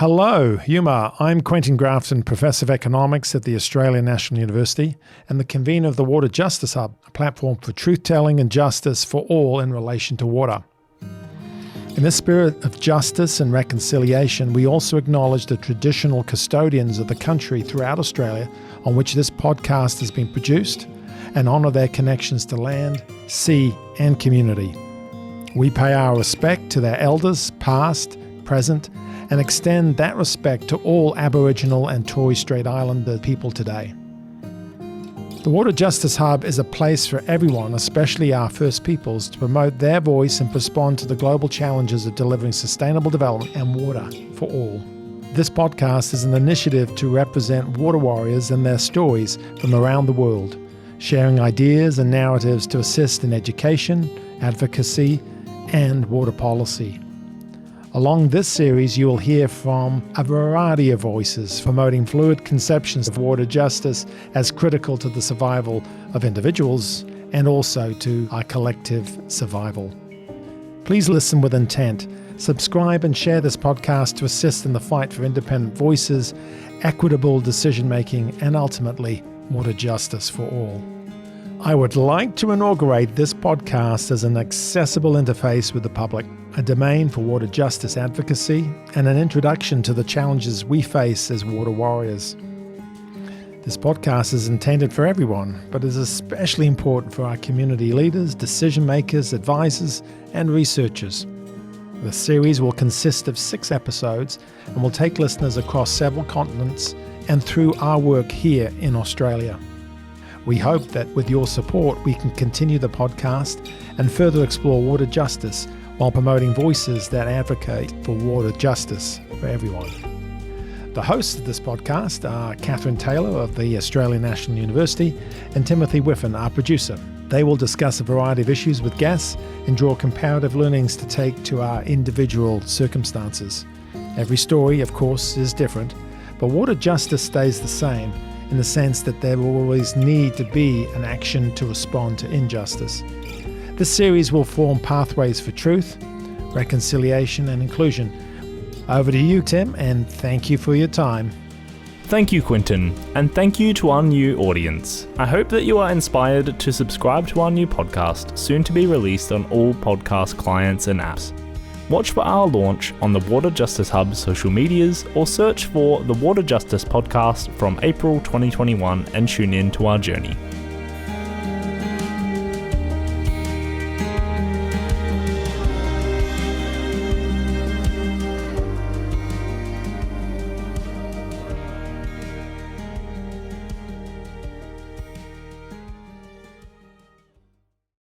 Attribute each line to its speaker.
Speaker 1: Hello, Yuma. I'm Quentin Grafton, Professor of Economics at the Australian National University and the convener of the Water Justice Hub, a platform for truth-telling and justice for all in relation to water. In the spirit of justice and reconciliation, we also acknowledge the traditional custodians of the country throughout Australia on which this podcast has been produced and honour their connections to land, sea and community. We pay our respect to their elders, past, present, and extend that respect to all Aboriginal and Torres Strait Islander people today. The Water Justice Hub is a place for everyone, especially our First Peoples, to promote their voice and respond to the global challenges of delivering sustainable development and water for all. This podcast is an initiative to represent water warriors and their stories from around the world, sharing ideas and narratives to assist in education, advocacy, and water policy. Along this series, you will hear from a variety of voices promoting fluid conceptions of water justice as critical to the survival of individuals and also to our collective survival. Please listen with intent, subscribe and share this podcast to assist in the fight for independent voices, equitable decision-making, and ultimately, water justice for all. I would like to inaugurate this podcast as an accessible interface with the public, a domain for water justice advocacy, and an introduction to the challenges we face as water warriors. This podcast is intended for everyone, but is especially important for our community leaders, decision makers, advisors, and researchers. The series will consist of 6 episodes and will take listeners across several continents and through our work here in Australia. We hope that with your support, we can continue the podcast and further explore water justice while promoting voices that advocate for water justice for everyone. The hosts of this podcast are Catherine Taylor of the Australian National University and Timothy Whiffen, our producer. They will discuss a variety of issues with guests and draw comparative learnings to take to our individual circumstances. Every story, of course, is different, but water justice stays the same in the sense that there will always need to be an action to respond to injustice. This series will form pathways for truth, reconciliation, and inclusion. Over to you, Tim, and thank you for your time.
Speaker 2: Thank you, Quentin, and thank you to our new audience. I hope that you are inspired to subscribe to our new podcast, soon to be released on all podcast clients and apps. Watch for our launch on the Water Justice Hub social medias or search for the Water Justice Podcast from April 2021 and tune in to our journey.